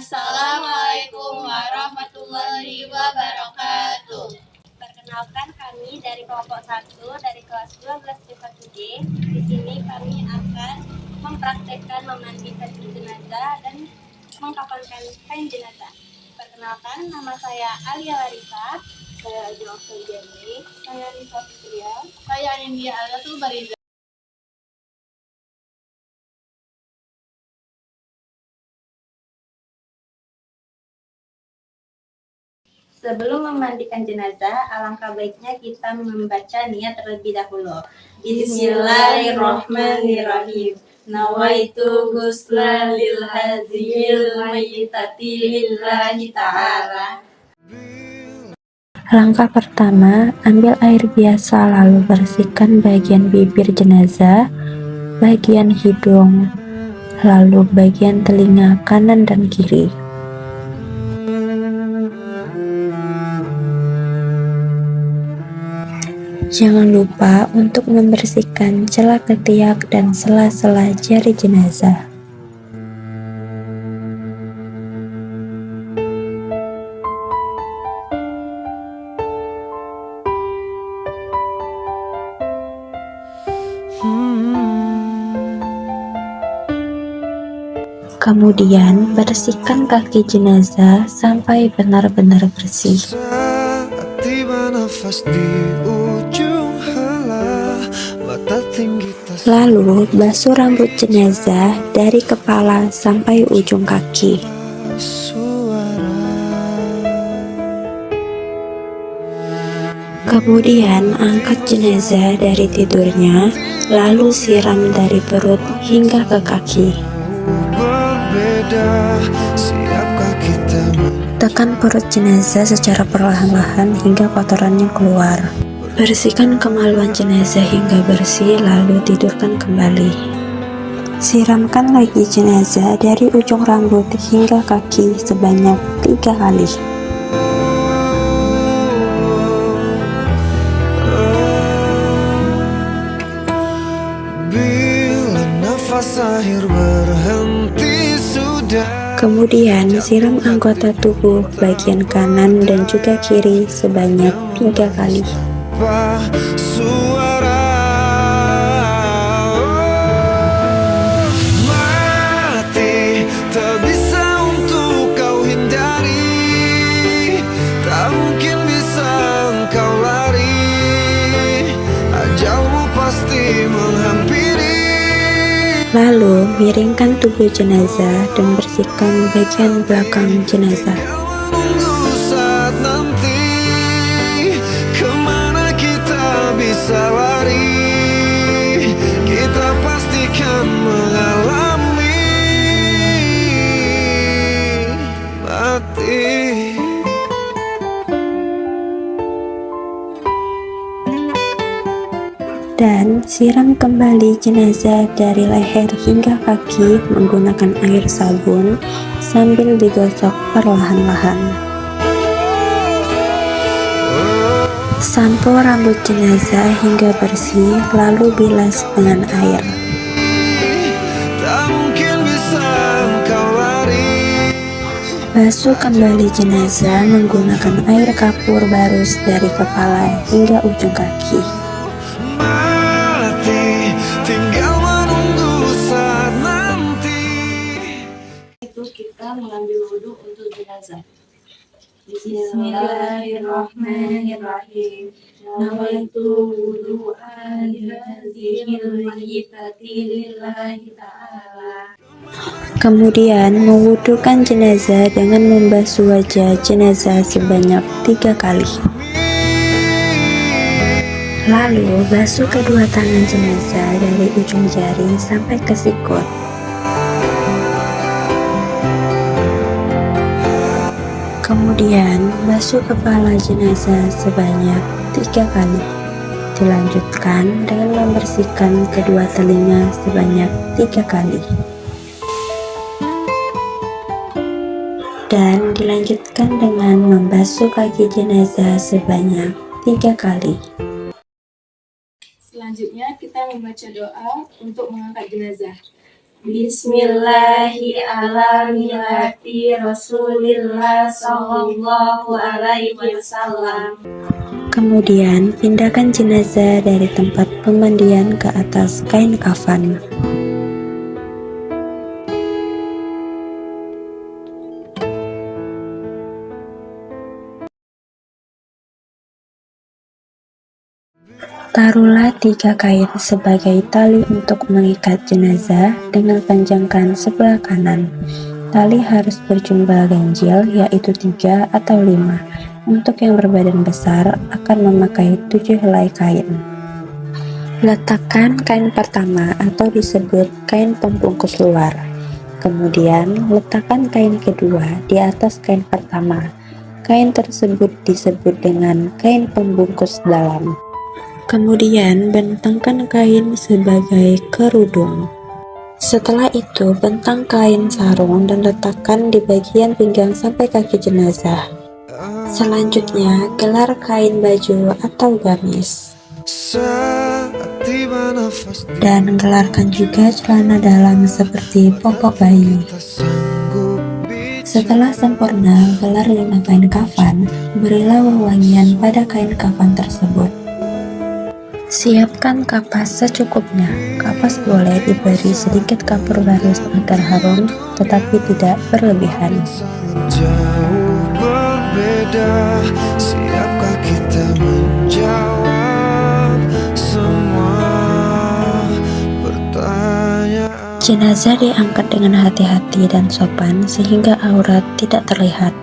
Assalamualaikum warahmatullahi wabarakatuh. Perkenalkan, kami dari kelompok 1 dari kelas 12 D. Di sini kami akan mempraktekkan memandikan jenazah dan mengkafankan kain jenazah. Perkenalkan, nama saya Alia Larissa. Saya Ajeng Jani. Saya Risa Fitria. Saya India Alatul Bariza. Sebelum memandikan jenazah, alangkah baiknya kita membaca niat terlebih dahulu. Bismillahirrahmanirrahim. Nawaitu ghusla lil hazil mayyitati lillahi ta'ala. Langkah pertama, ambil air biasa lalu bersihkan bagian bibir jenazah, bagian hidung, lalu bagian telinga kanan dan kiri. Jangan lupa untuk membersihkan celah ketiak dan sela-sela jari jenazah. Kemudian bersihkan kaki jenazah sampai benar-benar bersih. Lalu basuh rambut jenazah dari kepala sampai ujung kaki. Kemudian angkat jenazah dari tidurnya, lalu siram dari perut hingga ke kaki. Tekan perut jenazah secara perlahan-lahan hingga kotorannya keluar. Bersihkan kemaluan jenazah hingga bersih, lalu tidurkan kembali. Siramkan lagi jenazah dari ujung rambut hingga kaki sebanyak 3 kali. Bila nafas akhir berhenti sudah. Kemudian siram anggota tubuh bagian kanan dan juga kiri sebanyak 3 kali. Suara mati tak bisa untuk kau hindari, tak mungkin bisa engkau lari, ajalmu pasti menghampiri. Lalu miringkan tubuh jenazah dan bersihkan bagian belakang jenazah. Bisa lari, kita pastikan mengalami mati. Dan siram kembali jenazah dari leher hingga kaki menggunakan air sabun sambil digosok perlahan-lahan. Sampo rambut jenazah hingga bersih, lalu bilas dengan air. Basuh kembali jenazah menggunakan air kapur barus dari kepala hingga ujung kaki. Itu kita mengambil wudhu untuk jenazah. Bismillahirrahmanirrahim. Nawaitu wudu'a lihazil mayyitati lillahi ta'ala. Kemudian mewudukan jenazah dengan membasuh wajah jenazah sebanyak 3 kali. Lalu basuh kedua tangan jenazah dari ujung jari sampai ke sikut. Kemudian basuh kepala jenazah sebanyak 3 kali. Dilanjutkan dengan membersihkan kedua telinga sebanyak 3 kali. Dan dilanjutkan dengan membasuh kaki jenazah sebanyak 3 kali. Selanjutnya kita membaca doa untuk mengangkat jenazah. Bismillahi ala millati Rasulillah sallallahu alaihi wasallam. Kemudian, pindahkan jenazah dari tempat pemandian ke atas kain kafan. Taruhlah 3 kain sebagai tali untuk mengikat jenazah dengan panjangkan sebelah kanan. Tali harus berjumlah ganjil, yaitu 3 atau 5. Untuk yang berbadan besar akan memakai 7 helai kain. Letakkan kain pertama atau disebut kain pembungkus luar. Kemudian letakkan kain kedua di atas kain pertama. Kain tersebut disebut dengan kain pembungkus dalam. Kemudian bentangkan kain sebagai kerudung. Setelah itu bentang kain sarung dan letakkan di bagian pinggang sampai kaki jenazah. Selanjutnya gelar kain baju atau gamis. Dan gelarkan juga celana dalam seperti popok bayi. Setelah sempurna gelar 5 kain kafan, berilah wewangian pada kain kafan tersebut. Siapkan kapas secukupnya. Kapas boleh diberi sedikit kapur barus agar harum, tetapi tidak berlebihan. Jauh berbeda, siapkah kita menjawab semua pertanyaan? Jenazah diangkat dengan hati-hati dan sopan sehingga aurat tidak terlihat.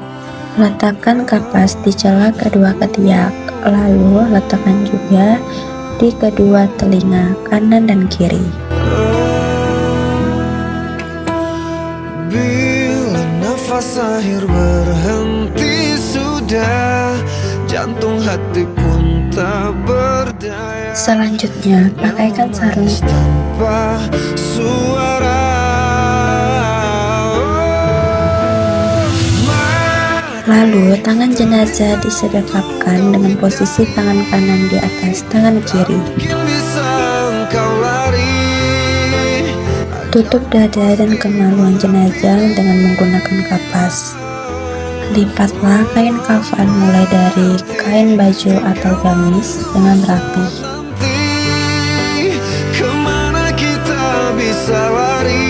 Letakkan kapas di celah kedua ketiak, lalu letakkan juga di kedua telinga kanan dan kiri. Bila nafas akhir berhenti sudah, jantung hati pun tak berdaya. Selanjutnya, pakaikan sarung. Tanpa suara. Lalu, tangan jenazah disedekapkan dengan posisi tangan kanan di atas tangan kiri. Tutup dada dan kemaluan jenazah dengan menggunakan kapas. Lipatlah kain kafan mulai dari kain baju atau gamis dengan rapi. Kemana kita bisa lari?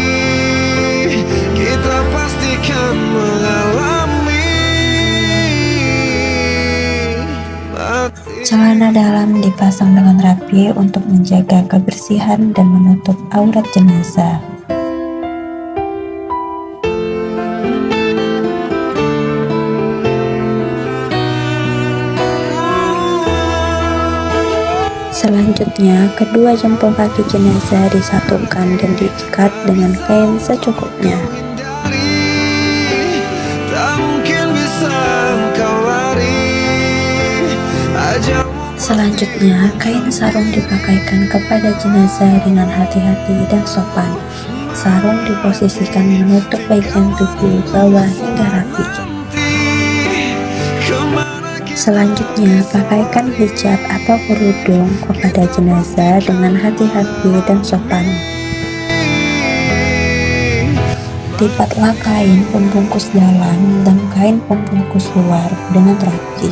Kita pastikan mengalami. Celana dalam dipasang dengan rapi untuk menjaga kebersihan dan menutup aurat jenazah. Selanjutnya, kedua jempol kaki jenazah disatukan dan diikat dengan kain secukupnya. Selanjutnya, kain sarung dipakaikan kepada jenazah dengan hati-hati dan sopan. Sarung diposisikan menutup bagian tubuh bawah hingga rapi. Selanjutnya, pakaikan hijab atau kerudung kepada jenazah dengan hati-hati dan sopan. Lipatlah kain pembungkus dalam dan kain pembungkus luar dengan rapi.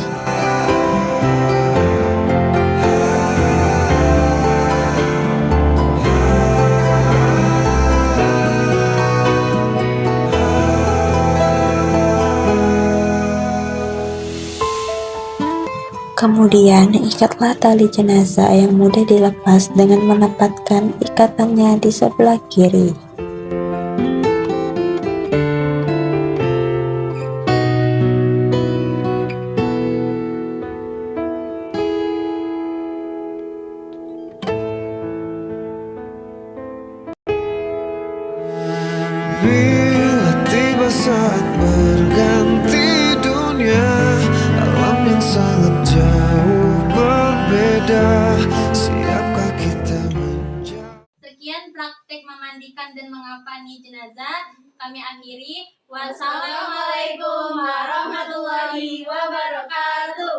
Kemudian, ikatlah tali jenazah yang mudah dilepas dengan menempatkan ikatannya di sebelah kiri. Bila tiba saat berganti dunia, alam yang sangat jauh berbeda, siapkah kita menjawab? Sekian praktek memandikan dan mengapani jenazah. Kami akhiri. Wassalamualaikum warahmatullahi wabarakatuh.